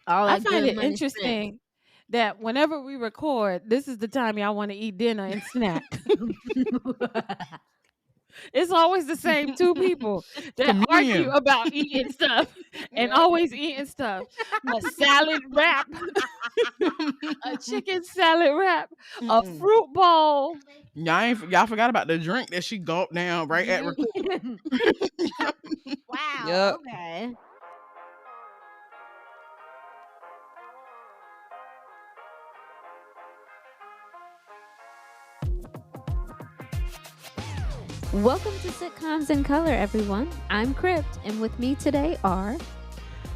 All I that find good it money spent. interesting that whenever we record, this is the time y'all want to eat dinner and snack. It's always the same two people that argue Communion. about eating stuff and always eating stuff. A salad wrap, a chicken salad wrap, a Mm-mm. fruit bowl. Y'all forgot about the drink that she gulped down right at record. Wow. Yep. Okay. Welcome to Sitcoms in Color, everyone. I'm Crypt, and with me today are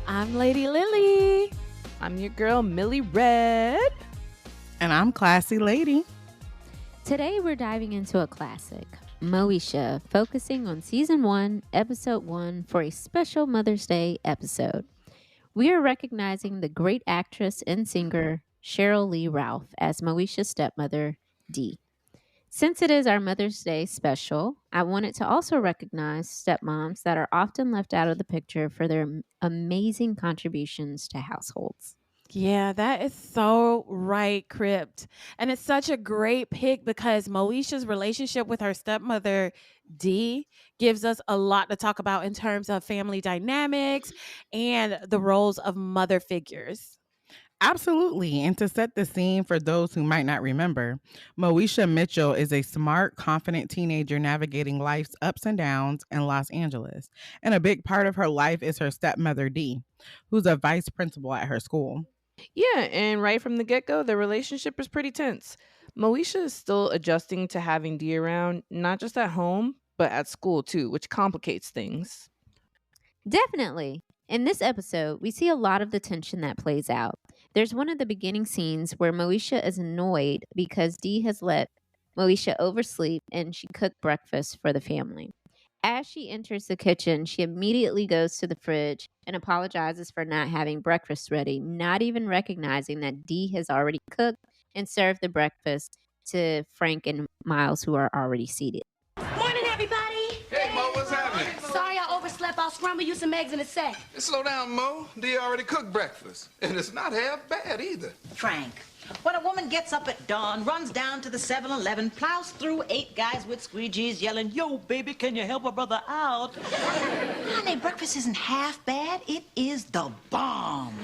I'm Lady Lily. I'm your girl, Millie Red. And I'm Classy Lady. Today we're diving into a classic, Moesha, focusing on season 1, episode 1 for a special Mother's Day episode. We are recognizing the great actress and singer Sheryl Lee Ralph as Moesha's stepmother, Dee. Since it is our Mother's Day special, I wanted to also recognize stepmoms that are often left out of the picture for their amazing contributions to households. Yeah, that is so right, Crypt. And it's such a great pick because Moesha's relationship with her stepmother, Dee, gives us a lot to talk about in terms of family dynamics and the roles of mother figures. Absolutely. And to set the scene for those who might not remember, Moesha Mitchell is a smart, confident teenager navigating life's ups and downs in Los Angeles. And a big part of her life is her stepmother, Dee, who's a vice principal at her school. Yeah, and right from the get go, their relationship is pretty tense. Moesha is still adjusting to having Dee around, not just at home, but at school too, which complicates things. Definitely. In this episode, we see a lot of the tension that plays out. There's one of the beginning scenes where Moesha is annoyed because Dee has let Moesha oversleep and she cooked breakfast for the family. As she enters the kitchen, she immediately goes to the fridge and apologizes for not having breakfast ready, not even recognizing that Dee has already cooked and served the breakfast to Frank and Miles, who are already seated. Morning, everybody. Hey, Mo, what's happening? Sorry I overslept. I'll scramble you some eggs in a sec. Slow down, Mo. Dee already cooked breakfast. And it's not half bad either. Frank, when a woman gets up at dawn, runs down to the 7-Eleven, plows through 8 guys with squeegees yelling, "Yo, baby, can you help a brother out?" Honey, breakfast isn't half bad. It is the bomb.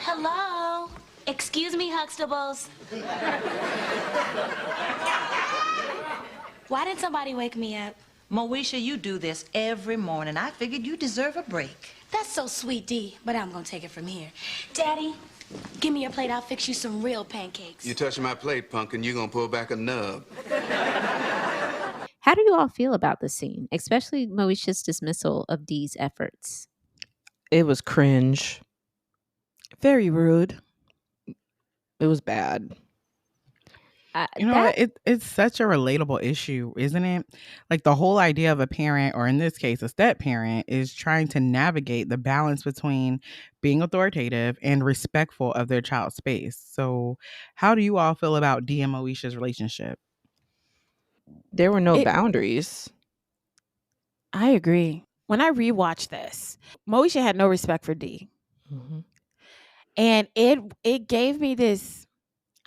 Hello. Excuse me, Huxtables. Why didn't somebody wake me up? Moesha, you do this every morning. I figured you deserve a break. That's so sweet, Dee, but I'm gonna take it from here. Daddy, give me your plate. I'll fix you some real pancakes. You touch my plate, pumpkin, you gonna pull back a nub. How do you all feel about this scene, especially Moesha's dismissal of Dee's efforts? It was cringe. Very rude. It was bad. You know what? It's such a relatable issue, isn't it? Like the whole idea of a parent, or in this case, a step parent, is trying to navigate the balance between being authoritative and respectful of their child's space. So, how do you all feel about Dee and Moesha's relationship? There were no It- boundaries. I agree. When I rewatched this, Moesha had no respect for Dee. Mm-hmm. And it gave me this,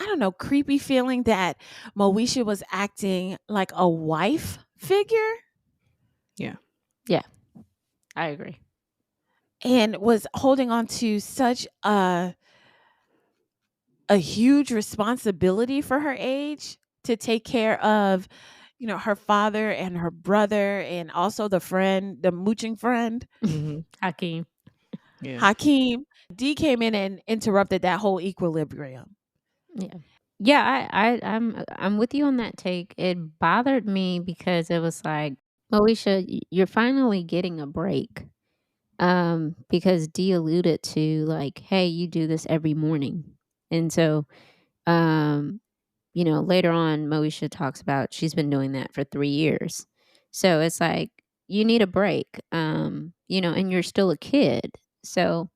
I don't know, creepy feeling that Moesha was acting like a wife figure I agree. and was holding on to such a huge responsibility for her age to take care of, her father and her brother and also the mooching friend, Mm-hmm. Hakeem. Yeah. Hakeem. Dee came in and interrupted that whole equilibrium. Yeah. Yeah, I'm with you on that take. It bothered me because it was like, Moesha, you're finally getting a break. Because Dee alluded to like, hey, you do this every morning. And so later on Moesha talks about she's been doing that for 3 years. So it's like you need a break. And you're still a kid. So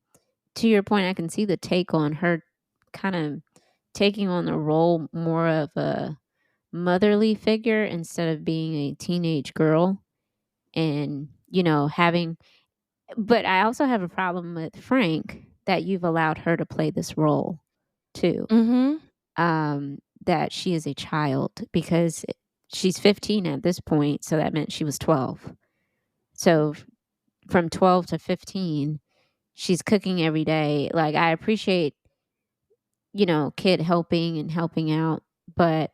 to your point, I can see the take on her kind of taking on the role more of a motherly figure instead of being a teenage girl and, having But I also have a problem with Frank that you've allowed her to play this role too. Mm-hmm. That she is a child because she's 15 at this point, so that meant she was 12. So from 12 to 15, she's cooking every day. Like, I appreciate, kid helping and helping out, but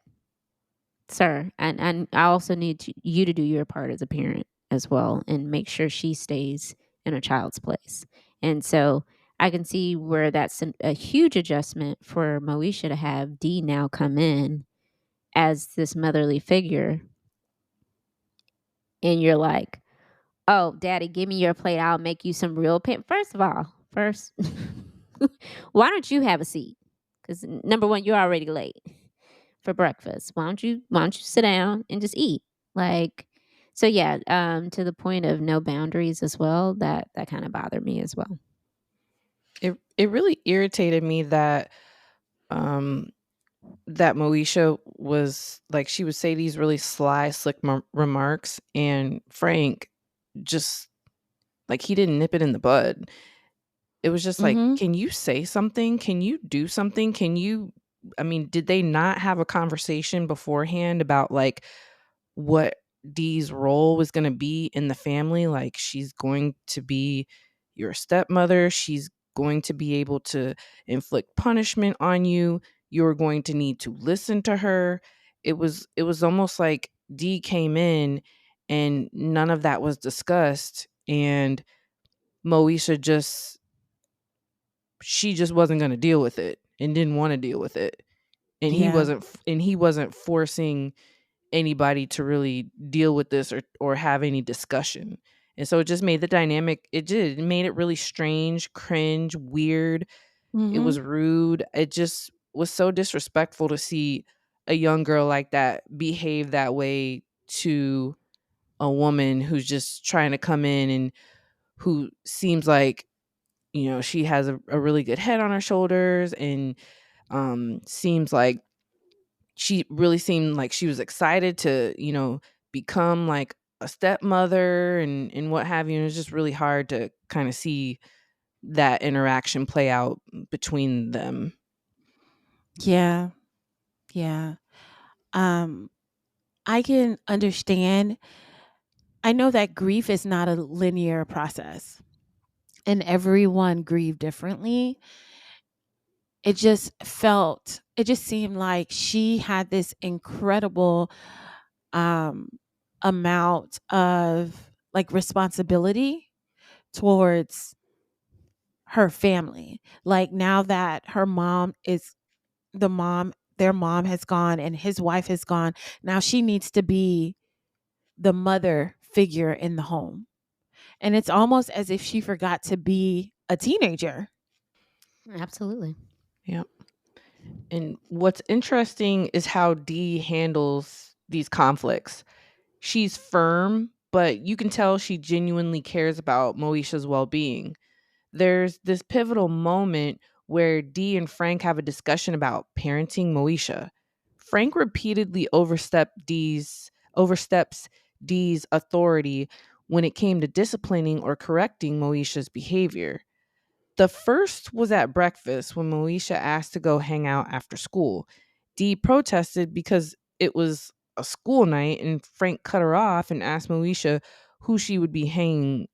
sir, and I also need you to do your part as a parent as well and make sure she stays in a child's place. And so I can see where that's a huge adjustment for Moesha to have Dee now come in as this motherly figure. And you're like, oh, daddy, give me your plate. I'll make you some real First of all, why don't you have a seat? Because number one, you're already late for breakfast. Why don't you sit down and just eat? Like, so yeah, to the point of no boundaries as well, that kind of bothered me as well. It really irritated me that that Moesha was like, she would say these really sly, slick remarks, and Frank just, like, he didn't nip it in the bud. It was just like, Mm-hmm. can you say something? Can you do something? Did they not have a conversation beforehand about like what Dee's role was going to be in the family? Like, she's going to be your stepmother. She's going to be able to inflict punishment on you. You're going to need to listen to her. It was almost like Dee came in and none of that was discussed, and Moesha she just wasn't going to deal with it and didn't want to deal with it. And Yeah. he wasn't forcing anybody to really deal with this or have any discussion. And so it just made the dynamic, it made it really strange, cringe, weird. It Mm-hmm. was rude. It just was so disrespectful to see a young girl like that behave that way to a woman who's just trying to come in and who seems like, she has a really good head on her shoulders, and seems like she really seemed like she was excited to, become like a stepmother and what have you. And it was just really hard to kind of see that interaction play out between them. Yeah. Yeah. I can understand. I know that grief is not a linear process and everyone grieved differently. It just seemed like she had this incredible um amount of like responsibility towards her family. Like, now that their mom has gone and his wife has gone, now she needs to be the mother figure in the home. And it's almost as if she forgot to be a teenager. Absolutely. Yep. And what's interesting is how Dee handles these conflicts. She's firm, but you can tell she genuinely cares about Moesha's well-being. There's this pivotal moment where Dee and Frank have a discussion about parenting Moesha. Frank repeatedly oversteps Dee's authority when it came to disciplining or correcting Moesha's behavior. The first was at breakfast when Moesha asked to go hang out after school. Dee protested because it was a school night, and Frank cut her off and asked Moesha who she would be hanging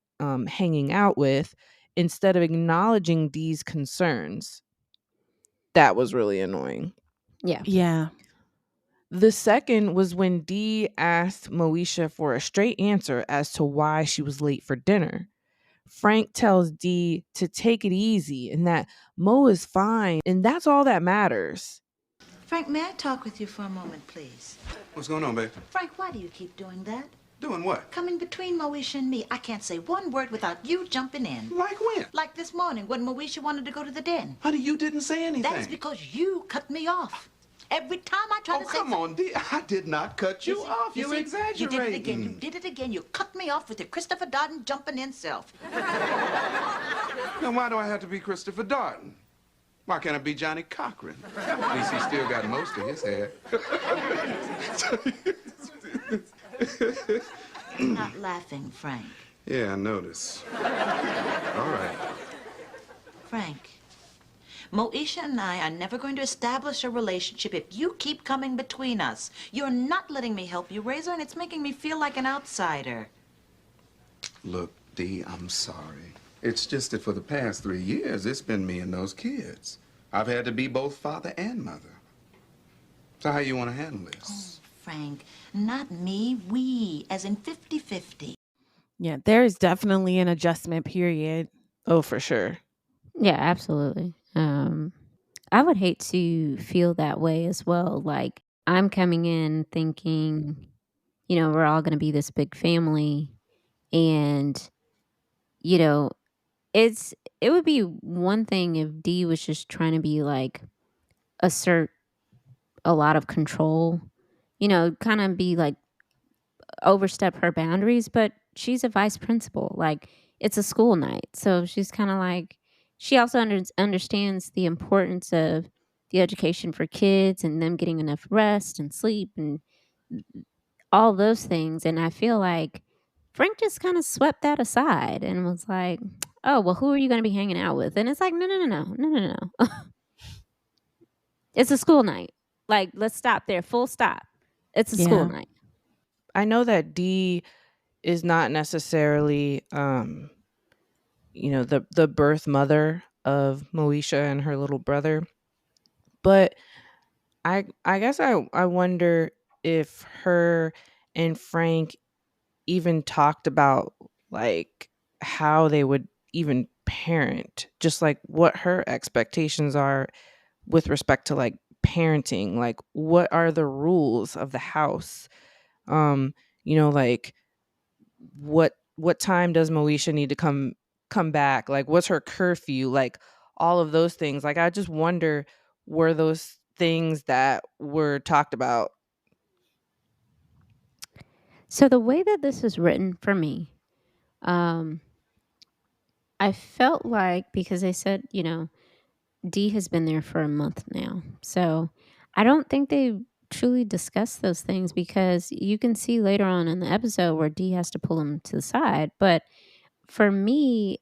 out with instead of acknowledging Dee's concerns. That was really annoying. Yeah. Yeah. The second was when Dee asked Moesha for a straight answer as to why she was late for dinner. Frank tells Dee to take it easy and that Mo is fine, and that's all that matters. Frank, may I talk with you for a moment, please? What's going on, babe? Frank, why do you keep doing that? Doing what? Coming between Moesha and me. I can't say one word without you jumping in. Like when? Like this morning when Moesha wanted to go to the den. Honey, you didn't say anything. That's because you cut me off. Every time I try to say come on, Dee. I did not cut you off. You You're exaggerating. You did it again. You did it again. You cut me off with your Christopher Darden jumping in self. Then why do I have to be Christopher Darden? Why can't I be Johnny Cochran? At least he still got most of his hair. I'm not laughing, Frank. Yeah, I noticed. All right. Frank, Moesha and I are never going to establish a relationship if you keep coming between us. You're not letting me help you raise her, and it's making me feel like an outsider. Look, Dee, I'm sorry. It's just that for the past 3 years, it's been me and those kids. I've had to be both father and mother. So how you want to handle this? Oh, Frank, not me, we, as in 50-50. Yeah, there is definitely an adjustment period. Oh, for sure. Yeah, absolutely. I would hate to feel that way as well. Like, I'm coming in thinking, we're all going to be this big family, and you know, it would be one thing if Dee was just trying to be like assert a lot of control, kind of be like overstep her boundaries, but she's a vice principal. Like, it's a school night. So she's kind of like, she also understands the importance of the education for kids and them getting enough rest and sleep and all those things. And I feel like Frank just kind of swept that aside and was like, oh, well, who are you going to be hanging out with? And it's like, no. It's a school night. Like, let's stop there. Full stop. It's a school Yeah. night. I know that Dee is not necessarily, the birth mother of Moesha and her little brother, but I guess I wonder if her and Frank even talked about like how they would even parent, just like what her expectations are with respect to like parenting, like what are the rules of the house, like what time does Moesha need to come back, like what's her curfew, like all of those things. Like I just wonder, were those things that were talked about? So the way that this is written for me, um, I felt like, because they said, Dee has been there for a month now. So I don't think they truly discussed those things, because you can see later on in the episode where Dee has to pull him to the side. But for me,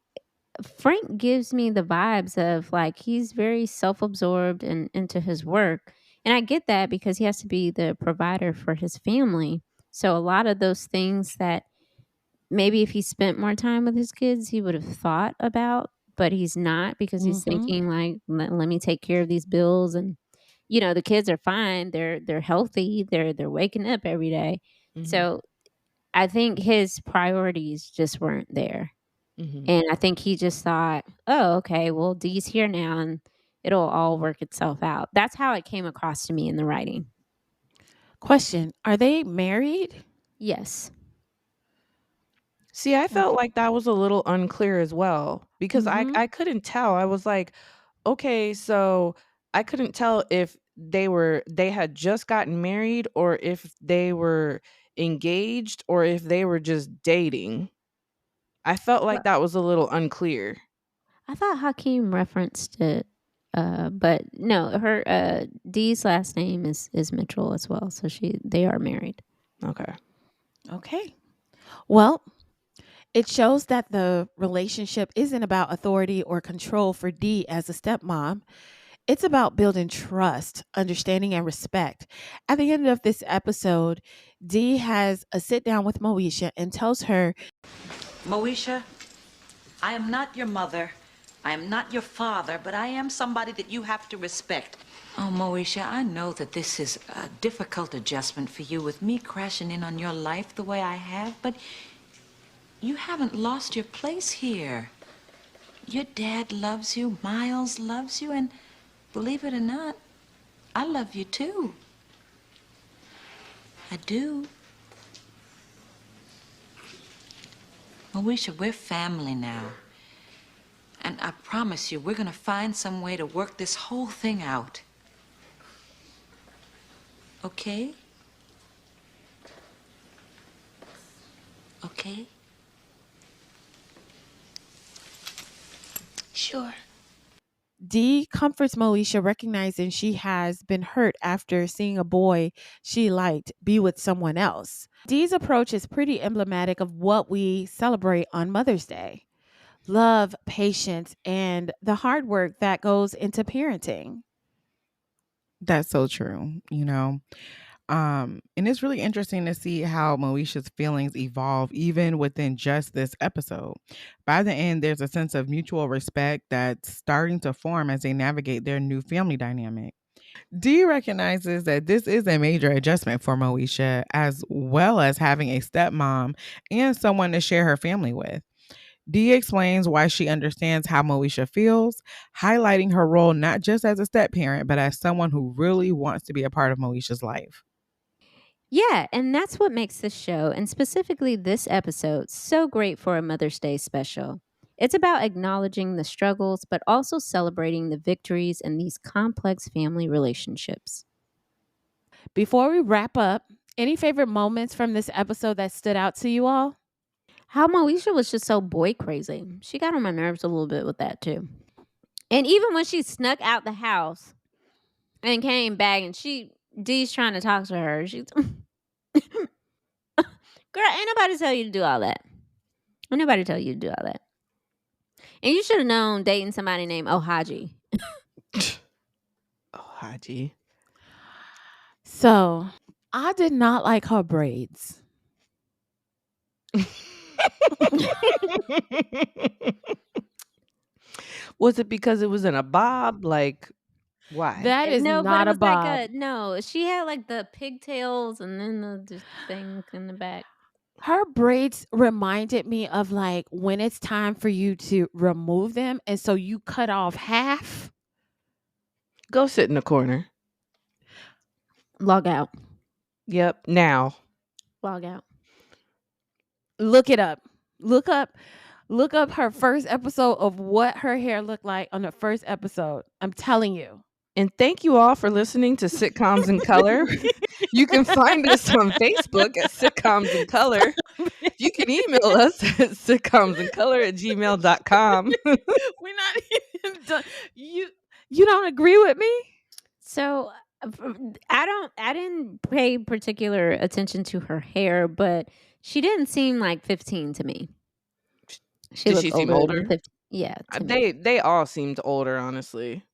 Frank gives me the vibes of like he's very self absorbed and into his work. And I get that because he has to be the provider for his family. So a lot of those things that maybe if he spent more time with his kids, he would have thought about, but he's not, because he's Mm-hmm. thinking like, let me take care of these bills. And, the kids are fine. They're healthy. They're waking up every day. Mm-hmm. So I think his priorities just weren't there. Mm-hmm. And I think he just thought, oh, okay, well, Dee's here now and it'll all work itself out. That's how it came across to me in the writing. Question: are they married? Yes. See, I felt like that was a little unclear as well, because Mhm. I couldn't tell. I was like, okay, so I couldn't tell if they had just gotten married, or if they were engaged, or if they were just dating. I felt like Well, that was a little unclear. I thought Hakeem referenced it, but no, her Dee's last name is Mitchell as well, so they are married. Okay. Okay. Well, it shows that the relationship isn't about authority or control for Dee as a stepmom. It's about building trust, understanding, and respect. At the end of this episode, Dee has a sit down with Moesha and tells her, Moesha, I am not your mother. I am not your father, but I am somebody that you have to respect. Oh, Moesha, I know that this is a difficult adjustment for you with me crashing in on your life the way I have, but you haven't lost your place here. Your dad loves you, Miles loves you, and believe it or not, I love you too. I do. Moesha, we're family now. And I promise you, we're gonna find some way to work this whole thing out. Okay? Okay? Sure. Dee comforts Moesha, recognizing she has been hurt after seeing a boy she liked be with someone else. Dee's approach is pretty emblematic of what we celebrate on Mother's Day: love, patience, and the hard work that goes into parenting. That's so true, you know. And it's really interesting to see how Moesha's feelings evolve even within just this episode. By the end, there's a sense of mutual respect that's starting to form as they navigate their new family dynamic. Dee recognizes that this is a major adjustment for Moesha, as well as having a stepmom and someone to share her family with. Dee explains why she understands how Moesha feels, highlighting her role not just as a step parent, but as someone who really wants to be a part of Moesha's life. Yeah, and that's what makes this show, and specifically this episode, so great for a Mother's Day special. It's about acknowledging the struggles, but also celebrating the victories in these complex family relationships. Before we wrap up, any favorite moments from this episode that stood out to you all? How Moesha was just so boy crazy. She got on my nerves a little bit with that too. And even when she snuck out the house and came back and Dee's trying to talk to her, she's girl, ain't nobody tell you to do all that. Ain't nobody tell you to do all that. And you should have known dating somebody named Ohaji. Haji. So, I did not like her braids. Was it because it was in a bob? Like, why? That is No, but not it a was bob. like no. She had like the pigtails and then the thing in the back. Her braids reminded me of like when it's time for you to remove them, and so you cut off half. Go sit in the corner. Log out. Yep. Now. Log out. Look it up. Look up her first episode of what her hair looked like on the first episode. I'm telling you. And thank you all for listening to Sitcoms in Color. You can find us on Facebook at Sitcoms in Color. You can email us at sitcomsincolor@gmail.com. We're not even done. You don't agree with me? So I didn't pay particular attention to her hair, but she didn't seem like 15 to me. Did she seem older? Yeah. to me. They all seemed older, honestly.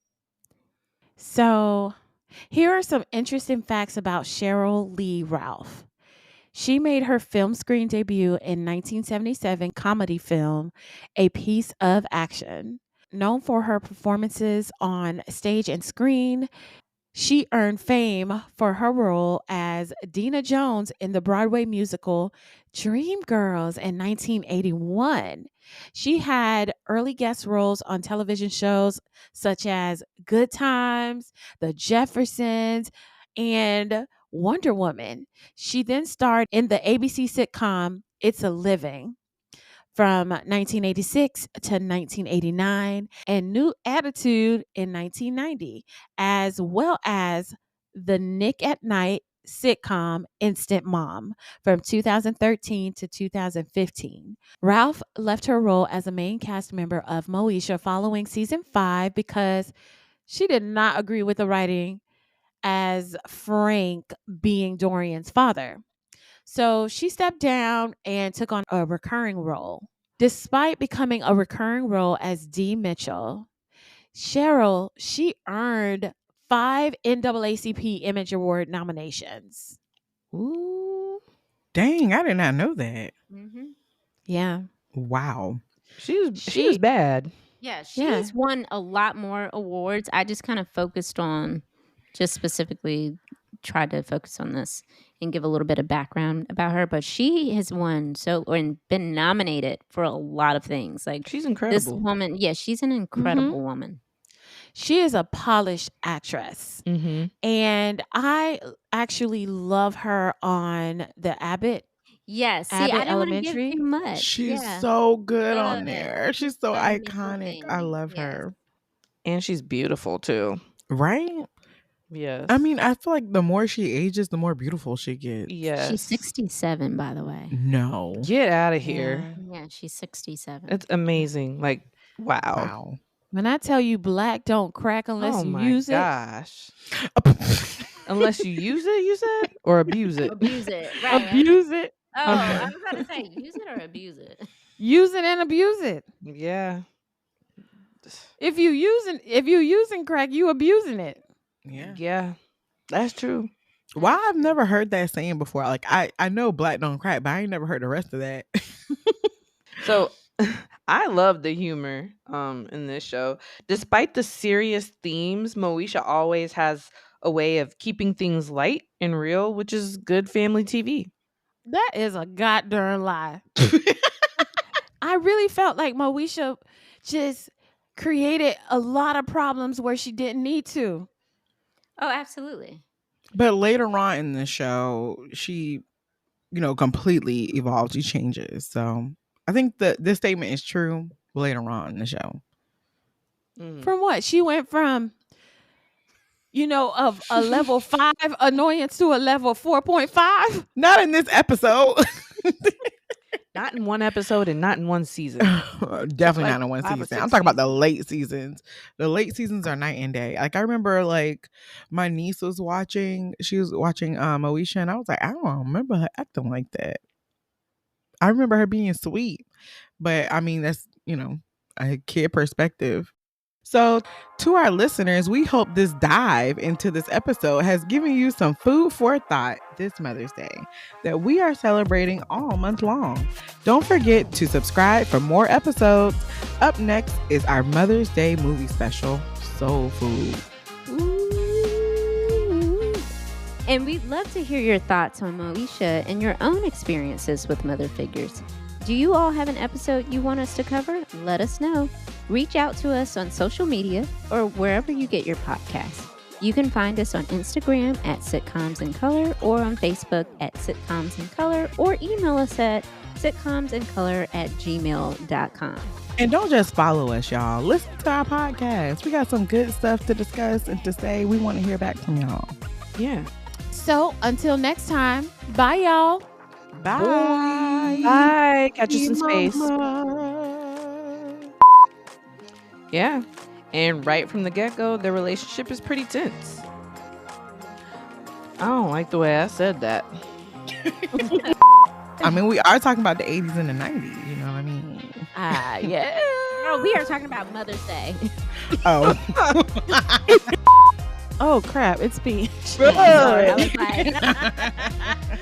So, here are some interesting facts about Sheryl Lee Ralph. She made her film screen debut in 1977 comedy film A Piece of Action. Known for her performances on stage and screen, she earned fame for her role as Dina Jones in the Broadway musical Dreamgirls in 1981. She had early guest roles on television shows such as Good Times, The Jeffersons, and Wonder Woman. She then starred in the ABC sitcom It's a Living from 1986 to 1989 and New Attitude in 1990, as well as the Nick at Night sitcom Instant Mom from 2013 to 2015. Ralph left her role as a main cast member of Moesha following season 5 because she did not agree with the writing as Frank being Dorian's father. So she stepped down and took on a recurring role. Despite becoming a recurring role as Dee Mitchell, Sheryl, she earned 5 NAACP Image Award nominations. Ooh. Dang, I did not know that. Mm-hmm. Yeah. Wow. She was bad. Yeah, she's won a lot more awards. I just kind of focused on, just specifically tried to focus on this and give a little bit of background about her. But she has won and been nominated for a lot of things. Like She's incredible. this woman, she's an incredible woman. She is a polished actress. Mm-hmm. And I actually love her on the Abbott. Yes, see, Abbott I don't want to give Elementary. too much. She's so good Love on it. there. She's so iconic. I love her. And she's beautiful too. Right? Yes. I mean, I feel like the more she ages, the more beautiful she gets. Yes. She's 67, by the way. No. Get out of here. Yeah, she's 67. It's amazing. Like, wow. When I tell you black don't crack unless you use it. Gosh. Unless you use it, you said? Or abuse it? Abuse it. Right. Abuse it. Oh, I was about to say, use it or abuse it. Use it and abuse it. Yeah. If you using crack, you abusing it. Yeah. That's true. Well, I've never heard that saying before. Like I know black don't crack, but I ain't never heard the rest of that. So I love the humor in this show. Despite the serious themes, Moesha always has a way of keeping things light and real, which is good family TV. That is a goddamn lie. I really felt like Moesha just created a lot of problems where she didn't need to. Oh, absolutely. But later on in the show, she, completely evolves. She changes. So I think that this statement is true later on in the show. From what? She went from, of a level 5 annoyance to a level 4.5? Not in this episode. Not in one episode and not in one season. Definitely not in one season. I'm talking about the late seasons. The late seasons are night and day. Like I remember my niece was watching, Moesha, and I was like, I don't remember her acting like that. I remember her being sweet. But I mean, that's, a kid perspective. So to our listeners, we hope this dive into this episode has given you some food for thought this Mother's Day that we are celebrating all month long. Don't forget to subscribe for more episodes. Up next is our Mother's Day movie special, Soul Food. Ooh. And we'd love to hear your thoughts on Moesha and your own experiences with mother figures. Do you all have an episode you want us to cover? Let us know. Reach out to us on social media or wherever you get your podcasts. You can find us on Instagram at Sitcoms in Color or on Facebook at Sitcoms in Color or email us at sitcomsincolor@gmail.com. And don't just follow us, y'all. Listen to our podcast. We got some good stuff to discuss and to say. We want to hear back from y'all. Yeah. So until next time, bye y'all. Bye. Bye. Catch us in space. Yeah. And right from the get-go, their relationship is pretty tense. I don't like the way I said that. I mean, we are talking about the 80s and the 90s. You know what I mean? Yeah. Oh, we are talking about Mother's Day. Oh. Oh, crap. It's me. Sorry, I was like,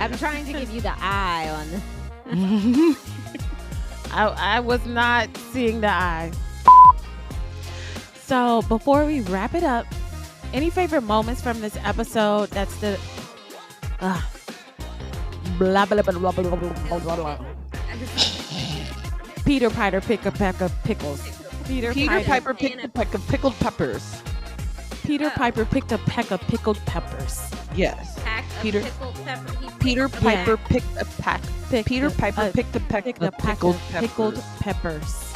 I'm trying to give you the eye on this. I was not seeing the eye. So before we wrap it up, any favorite moments from this episode? That's the blah blah blah blah blah blah blah. Peter Piper pick a peck of pickles. Peter Piper picked a peck of pickled peppers. Peter Piper picked a peck of pickled peppers. Yes. Peter Piper picked a pack. Peter Piper picked a peck of pickled peppers. Pickled peppers.